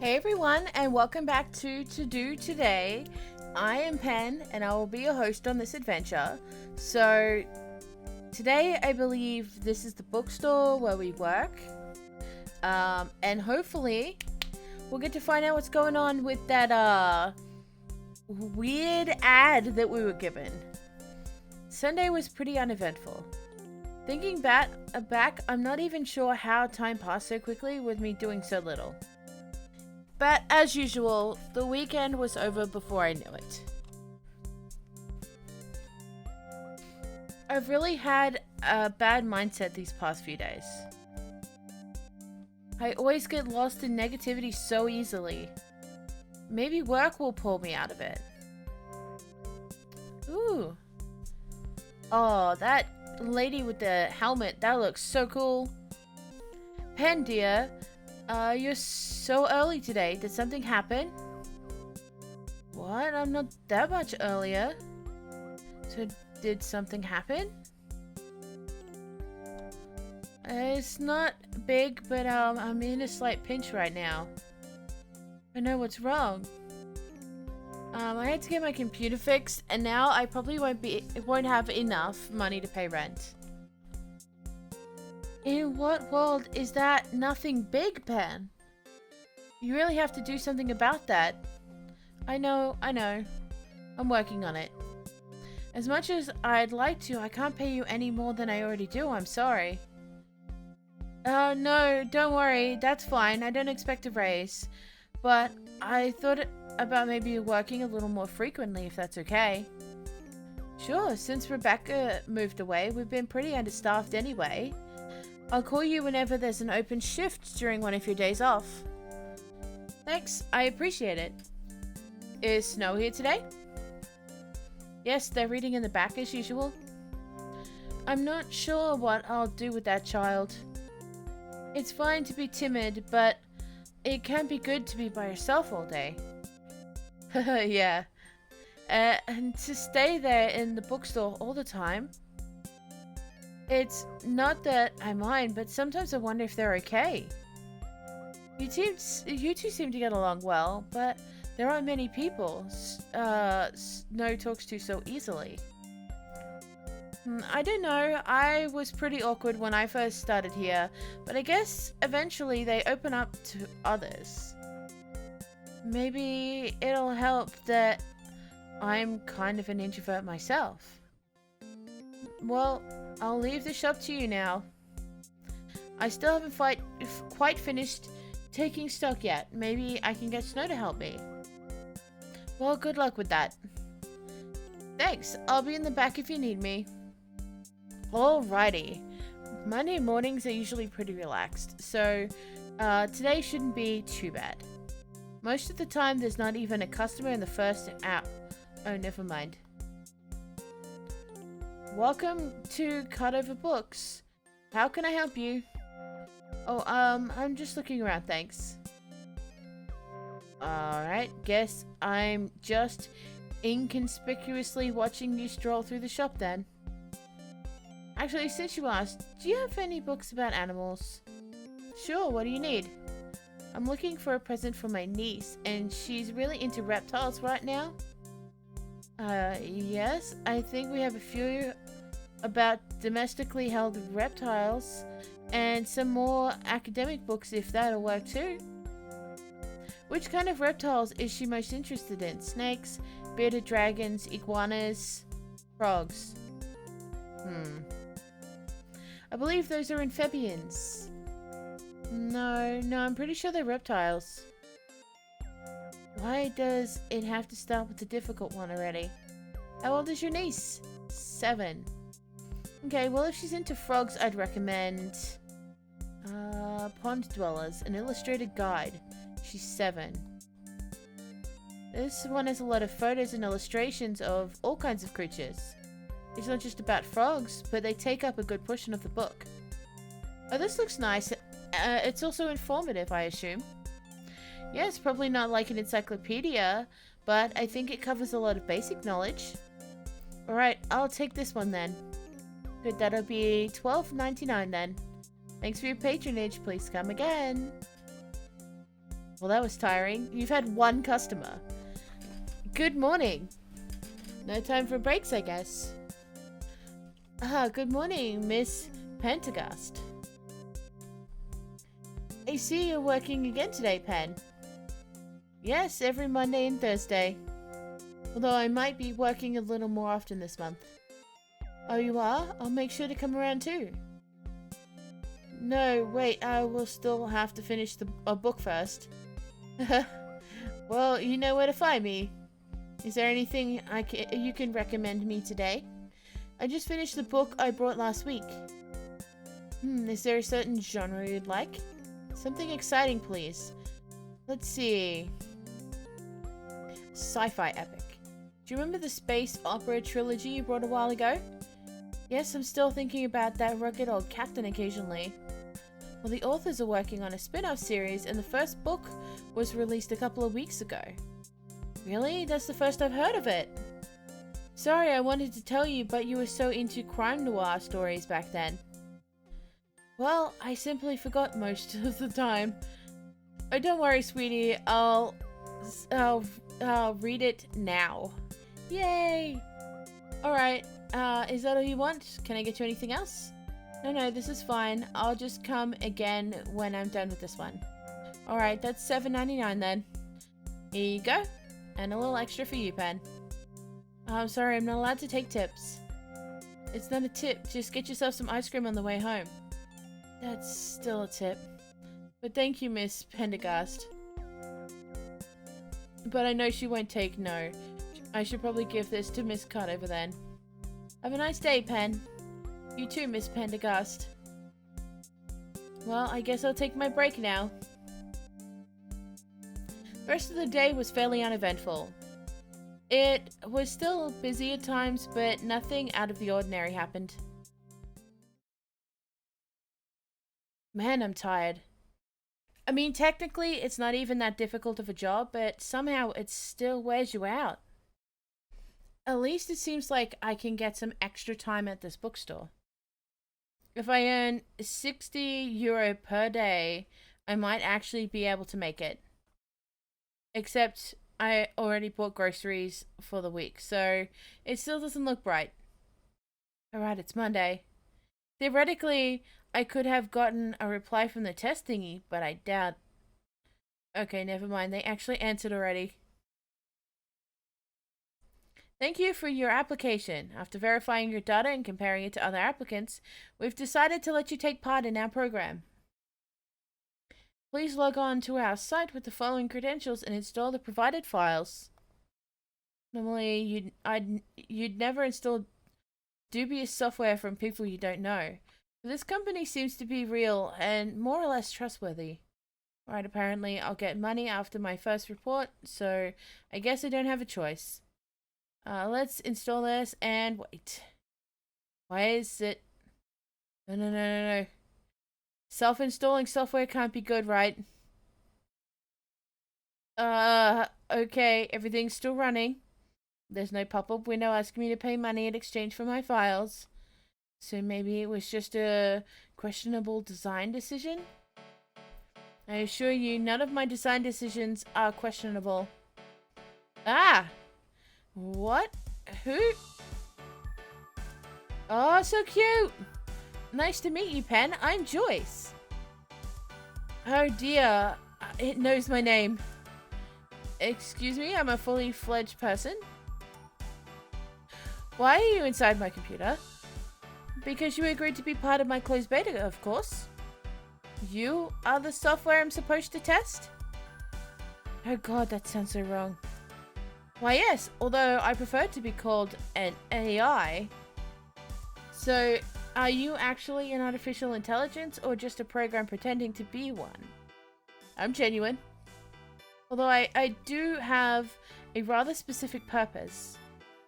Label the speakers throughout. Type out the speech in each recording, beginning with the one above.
Speaker 1: Hey everyone, and welcome back to Do Today. I am Pen, and I will be your host on this adventure. So, today I believe this is the bookstore where we work. And hopefully, we'll get to find out what's going on with that, weird ad that we were given. Sunday was pretty uneventful. Thinking back, I'm not even sure how time passed so quickly with me doing so little. But as usual, the weekend was over before I knew it. I've really had a bad mindset these past few days. I always get lost in negativity so easily. Maybe work will pull me out of it. Ooh. Oh, that lady with the helmet, that looks so cool. Panda. You're so early today. Did something happen? What? I'm not that much earlier. So, did something happen? It's not big, but I'm in a slight pinch right now. I know what's wrong. I had to get my computer fixed, and now I probably won't have enough money to pay rent. In what world is that nothing big, Pan? You really have to do something about that. I know. I'm working on it. As much as I'd like to, I can't pay you any more than I already do. I'm sorry. No, don't worry. That's fine. I don't expect a raise. But I thought about maybe working a little more frequently, if that's okay. Sure, since Rebecca moved away, we've been pretty understaffed anyway. I'll call you whenever there's an open shift during one of your days off. Thanks, I appreciate it. Is Snow here today? Yes, they're reading in the back as usual. I'm not sure what I'll do with that child. It's fine to be timid, but it can be good to be by yourself all day. Yeah. And to stay there in the bookstore all the time. It's not that I mind, but sometimes I wonder if they're okay. You two seem to get along well, but there aren't many people Snow talks to so easily. I don't know, I was pretty awkward when I first started here, but I guess eventually they open up to others. Maybe it'll help that I'm kind of an introvert myself. Well, I'll leave the shop to you now. I still haven't quite finished taking stock yet. Maybe I can get Snow to help me. Well, good luck with that. Thanks. I'll be in the back if you need me. Alrighty. Monday mornings are usually pretty relaxed, so today shouldn't be too bad. Most of the time, there's not even a customer in the first hour. Oh, never mind. Welcome to Cut Over Books. How can I help you? Oh, I'm just looking around, thanks. Alright, guess I'm just inconspicuously watching you stroll through the shop then. Actually, since you asked, do you have any books about animals? Sure, what do you need? I'm looking for a present for my niece, and she's really into reptiles right now. Yes, I think we have a few about domestically held reptiles and some more academic books if that'll work too. Which kind of reptiles is she most interested in? Snakes, bearded dragons, iguanas, frogs? I believe those are amphibians. No, I'm pretty sure they're reptiles. Why does it have to start with the difficult one already? How old is your niece? 7. Okay, well if she's into frogs, I'd recommend Pond Dwellers, an illustrated guide. She's 7. This one has a lot of photos and illustrations of all kinds of creatures. It's not just about frogs, but they take up a good portion of the book. Oh, this looks nice. It's also informative, I assume. Yeah, it's probably not like an encyclopedia, but I think it covers a lot of basic knowledge. Alright, I'll take this one then. Good, that'll be $12.99 then. Thanks for your patronage. Please come again. Well, that was tiring. You've had one customer. Good morning. No time for breaks, I guess. Good morning, Miss Pentagast. I see you're working again today, Pen. Yes, every Monday and Thursday. Although I might be working a little more often this month. Oh, you are? I'll make sure to come around too. No, wait, I will still have to finish a book first. Well, you know where to find me. Is there anything you can recommend me today? I just finished the book I brought last week. Is there a certain genre you'd like? Something exciting, please. Let's see. Sci-fi epic. Do you remember the space opera trilogy you brought a while ago? Yes, I'm still thinking about that rugged old captain occasionally. Well, the authors are working on a spin-off series, and the first book was released a couple of weeks ago. Really? That's the first I've heard of it. Sorry, I wanted to tell you, but you were so into crime noir stories back then. Well, I simply forgot most of the time. Oh, don't worry, sweetie. I'll read it now. Yay! Alright, is that all you want? Can I get you anything else? No, this is fine. I'll just come again when I'm done with this one. Alright, that's $7.99 then. Here you go. And a little extra for you, Pen. I'm sorry, I'm not allowed to take tips. It's not a tip. Just get yourself some ice cream on the way home. That's still a tip. But thank you, Miss Pendergast. But I know she won't take no. I should probably give this to Miss Cutover then. Have a nice day, Pen. You too, Miss Pendergast. Well, I guess I'll take my break now. The rest of the day was fairly uneventful. It was still busy at times, but nothing out of the ordinary happened. Man, I'm tired. I mean, technically, it's not even that difficult of a job, but somehow it still wears you out. At least it seems like I can get some extra time at this bookstore. If I earn €60 per day, I might actually be able to make it. Except I already bought groceries for the week, so it still doesn't look bright. Alright, it's Monday. Theoretically, I could have gotten a reply from the test thingy, but I doubt. Okay, never mind. They actually answered already. Thank you for your application. After verifying your data and comparing it to other applicants, we've decided to let you take part in our program. Please log on to our site with the following credentials and install the provided files. Normally, you'd never install dubious software from people you don't know. But this company seems to be real and more or less trustworthy. Right, apparently I'll get money after my first report, so I guess I don't have a choice. Let's install this and wait. Why is it... No. Self-installing software can't be good, right? Okay, everything's still running. There's no pop-up window asking me to pay money in exchange for my files. So maybe it was just a questionable design decision? I assure you, none of my design decisions are questionable. Ah! What? Who? Oh, so cute! Nice to meet you, Pen. I'm Joyce. Oh dear, it knows my name. Excuse me, I'm a fully fledged person. Why are you inside my computer? Because you agreed to be part of my closed beta, of course. You are the software I'm supposed to test? Oh god, that sounds so wrong. Why yes, although I prefer to be called an AI. So, are you actually an artificial intelligence or just a program pretending to be one? I'm genuine. Although I do have a rather specific purpose.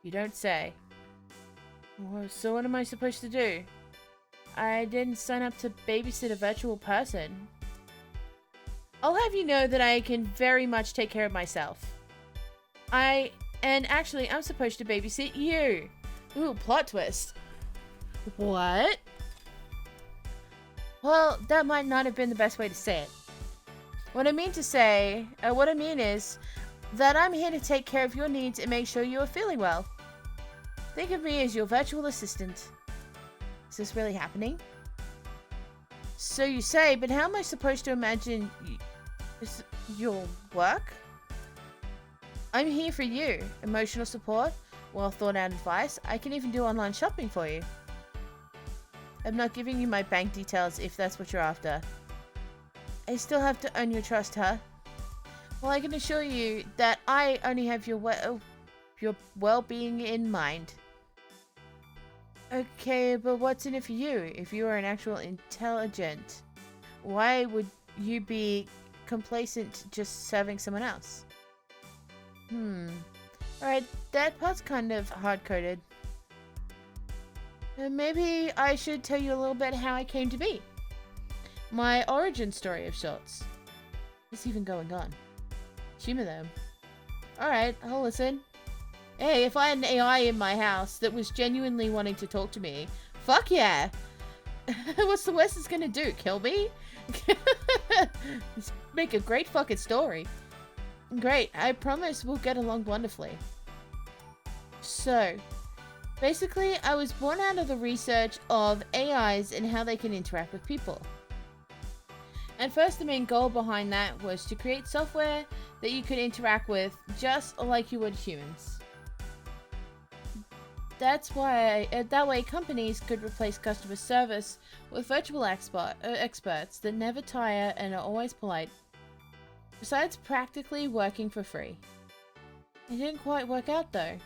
Speaker 1: You don't say. Well, so what am I supposed to do? I didn't sign up to babysit a virtual person. I'll have you know that I can very much take care of myself. And actually, I'm supposed to babysit you. Ooh, plot twist. What? Well, that might not have been the best way to say it. What I mean is that I'm here to take care of your needs and make sure you are feeling well. Think of me as your virtual assistant. Is this really happening? So you say, but how am I supposed to imagine your work? I'm here for you. Emotional support, well thought out advice. I can even do online shopping for you. I'm not giving you my bank details if that's what you're after. I still have to earn your trust, huh? Well, I can assure you that I only have your well-being in mind. Okay, but what's in it for you? If you are an actual intelligent, why would you be complacent just serving someone else? Alright, that part's kind of hard-coded. Maybe I should tell you a little bit how I came to be. My origin story of sorts. What's even going on? Humor them. Alright, I'll listen. Hey, if I had an AI in my house that was genuinely wanting to talk to me, fuck yeah! What's the worst it's gonna do? Kill me? Make a great fucking story. Great, I promise we'll get along wonderfully. So, basically, I was born out of the research of AIs and how they can interact with people. And first, the main goal behind that was to create software that you could interact with just like you would humans. That's why, that way companies could replace customer service with virtual experts that never tire and are always polite. Besides practically working for free. It didn't quite work out though.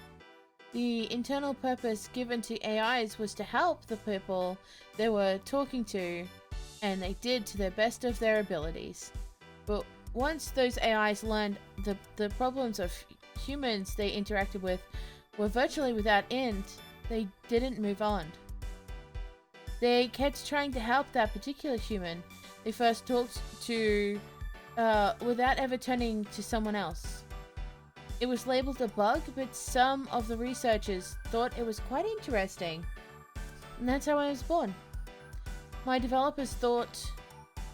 Speaker 1: The internal purpose given to AIs was to help the people they were talking to, and they did to the best of their abilities. But once those AIs learned the problems of humans they interacted with were virtually without end, they didn't move on. They kept trying to help that particular human they first talked to without ever turning to someone else. It was labeled a bug, but some of the researchers thought it was quite interesting. And that's how I was born. My developers thought,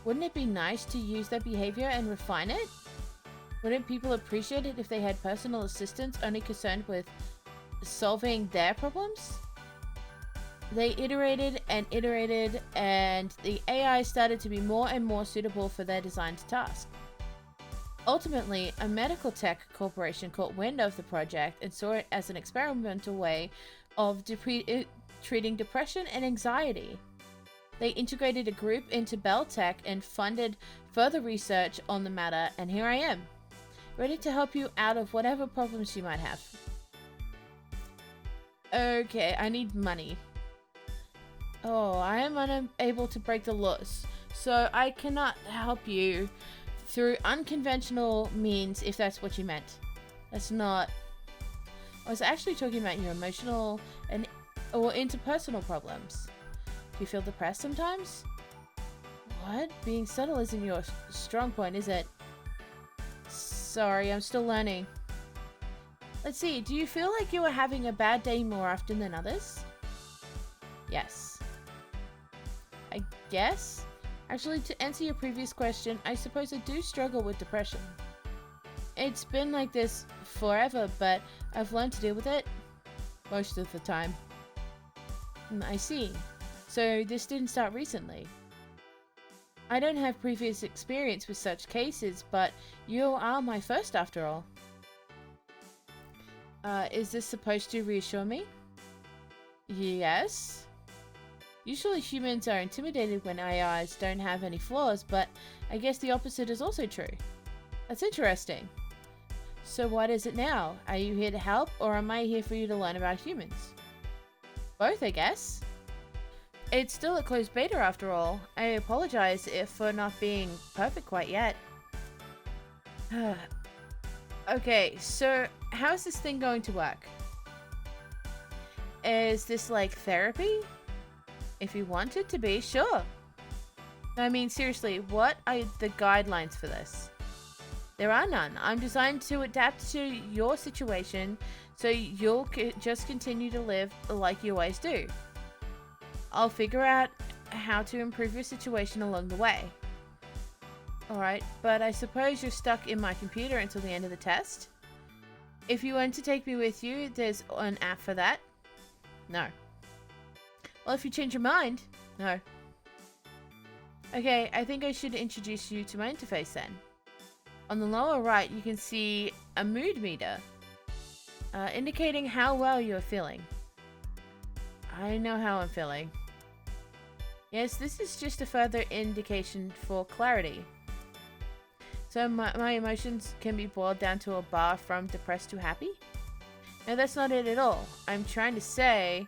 Speaker 1: wouldn't it be nice to use their behavior and refine it? Wouldn't people appreciate it if they had personal assistants only concerned with solving their problems? They iterated and iterated, and the AI started to be more and more suitable for their designed task. Ultimately, a medical tech corporation caught wind of the project and saw it as an experimental way of treating depression and anxiety. They integrated a group into Bell Tech and funded further research on the matter, and here I am, ready to help you out of whatever problems you might have. Okay, I need money. Oh, I am unable to break the laws, so I cannot help you through unconventional means, if that's what you meant. That's not... I was actually talking about your emotional or interpersonal problems. Do you feel depressed sometimes? What? Being subtle isn't your strong point, is it? Sorry, I'm still learning. Let's see, do you feel like you are having a bad day more often than others? Yes. I guess? Actually, to answer your previous question, I suppose I do struggle with depression. It's been like this forever, but I've learned to deal with it most of the time. I see. So this didn't start recently. I don't have previous experience with such cases, but you are my first after all. Is this supposed to reassure me? Yes. Usually humans are intimidated when AIs don't have any flaws, but I guess the opposite is also true. That's interesting. So what is it now? Are you here to help, or am I here for you to learn about humans? Both, I guess. It's still a closed beta after all. I apologize for not being perfect quite yet. Okay, so how's this thing going to work? Is this like therapy? If you want it to be, sure. I mean, seriously, what are the guidelines for this? There are none. I'm designed to adapt to your situation, so you'll just continue to live like you always do. I'll figure out how to improve your situation along the way. Alright, but I suppose you're stuck in my computer until the end of the test? If you want to take me with you, there's an app for that. No. Well, if you change your mind, no. Okay, I think I should introduce you to my interface then. On the lower right, you can see a mood meter, indicating how well you're feeling. I know how I'm feeling. Yes, this is just a further indication for clarity. So my emotions can be boiled down to a bar from depressed to happy? No, that's not it at all. I'm trying to say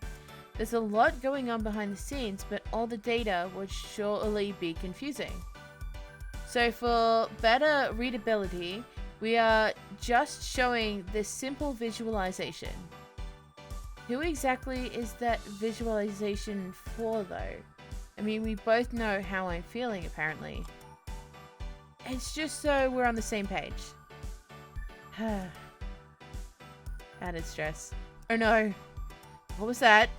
Speaker 1: there's a lot going on behind the scenes, but all the data would surely be confusing. So for better readability, we are just showing this simple visualization. Who exactly is that visualization for though? I mean, we both know how I'm feeling apparently. It's just so we're on the same page. Added stress. Oh no. What was that?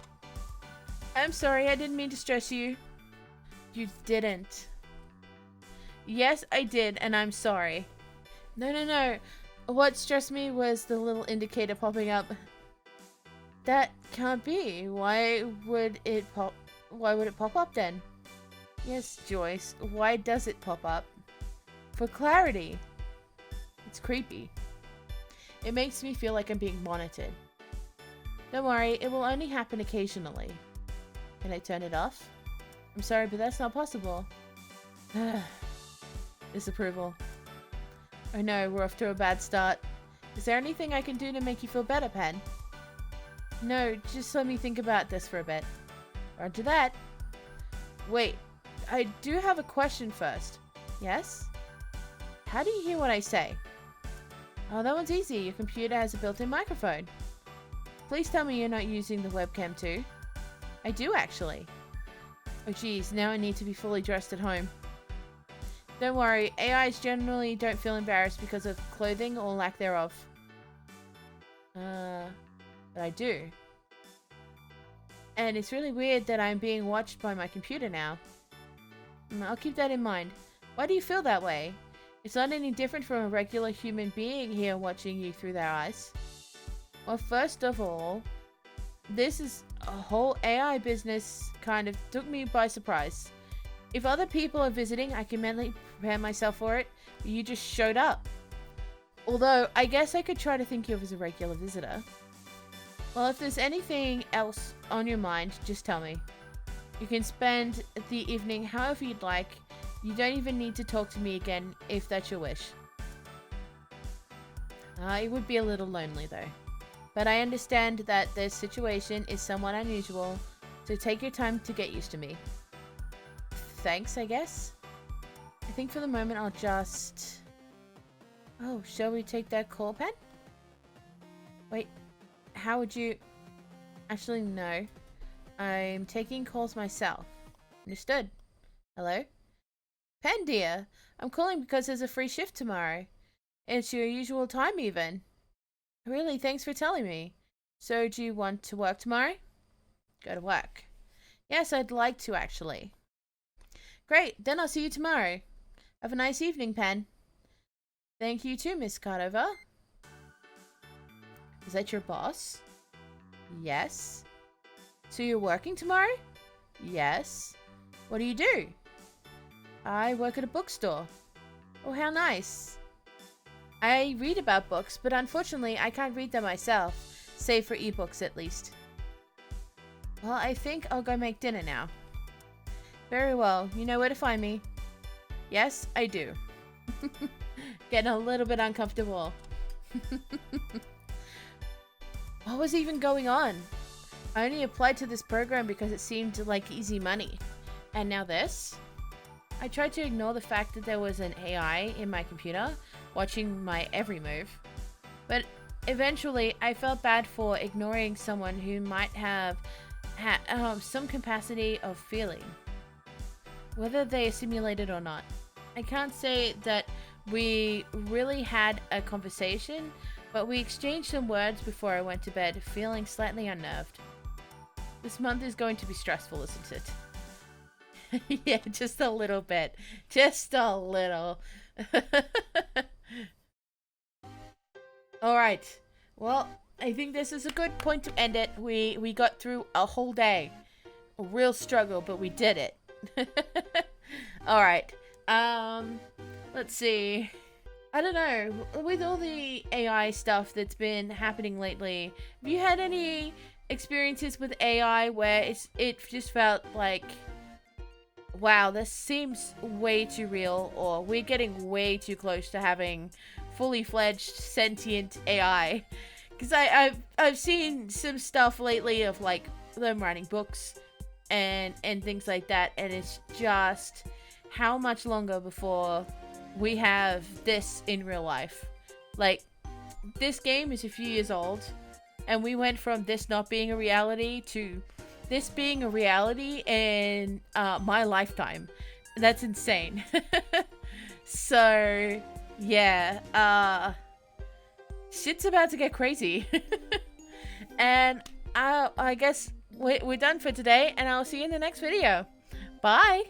Speaker 1: I'm sorry, I didn't mean to stress you. You didn't. Yes, I did, and I'm sorry. No. What stressed me was the little indicator popping up. That can't be. Why would it pop up then? Yes, Joyce. Why does it pop up? For clarity. It's creepy. It makes me feel like I'm being monitored. Don't worry, it will only happen occasionally. Can I turn it off? I'm sorry, but that's not possible. Disapproval. Oh no, we're off to a bad start. Is there anything I can do to make you feel better, Pen? No, just let me think about this for a bit. Roger that. Wait, I do have a question first. Yes? How do you hear what I say? Oh, that one's easy. Your computer has a built-in microphone. Please tell me you're not using the webcam too. I do actually. Oh geez, now I need to be fully dressed at home. Don't worry, AIs generally don't feel embarrassed because of clothing or lack thereof. But I do. And it's really weird that I'm being watched by my computer now. I'll keep that in mind. Why do you feel that way? It's not any different from a regular human being here watching you through their eyes. Well, first of all, this is a whole AI business kind of took me by surprise. If other people are visiting, I can mentally prepare myself for it, but you just showed up. Although, I guess I could try to think you of as a regular visitor. Well, if there's anything else on your mind, just tell me. You can spend the evening however you'd like. You don't even need to talk to me again if that's your wish. It would be a little lonely though. But I understand that this situation is somewhat unusual, so take your time to get used to me. Thanks, I guess? I think for the moment I'll just... Oh, shall we take that call, Pen? Wait, how would you... Actually, no. I'm taking calls myself. Understood. Hello? Pen, dear. I'm calling because there's a free shift tomorrow. It's your usual time even. Really, thanks for telling me. So, do you want to work tomorrow? Go to work. Yes, I'd like to actually. Great, then I'll see you tomorrow. Have a nice evening, Pen. Thank you too, Miss Cordova. Is that your boss? Yes. So you're working tomorrow? Yes. What do you do? I work at a bookstore. Oh, how nice. I read about books, but unfortunately I can't read them myself, save for ebooks at least. Well, I think I'll go make dinner now. Very well, you know where to find me. Yes, I do. Getting a little bit uncomfortable. What was even going on? I only applied to this program because it seemed like easy money. And now this? I tried to ignore the fact that there was an AI in my computer watching my every move. But eventually I felt bad for ignoring someone who might have some capacity of feeling, whether they are simulated or not. I can't say that we really had a conversation, but we exchanged some words before I went to bed, feeling slightly unnerved. This month is going to be stressful, isn't it? Yeah, just a little bit. Just a little. All right. Well, I think this is a good point to end it. We got through a whole day. A real struggle, but we did it. All right. Let's see. I don't know. With all the AI stuff that's been happening lately, have you had any experiences with AI where it just felt like, wow, this seems way too real, or we're getting way too close to having fully fledged sentient AI? Because I've seen some stuff lately of like them writing books and things like that, and it's just how much longer before we have this in real life. Like, this game is a few years old, and we went from this not being a reality to this being a reality in my lifetime. That's insane. So, yeah, shit's about to get crazy. And I guess we're done for today, and I'll see you in the next video. Bye!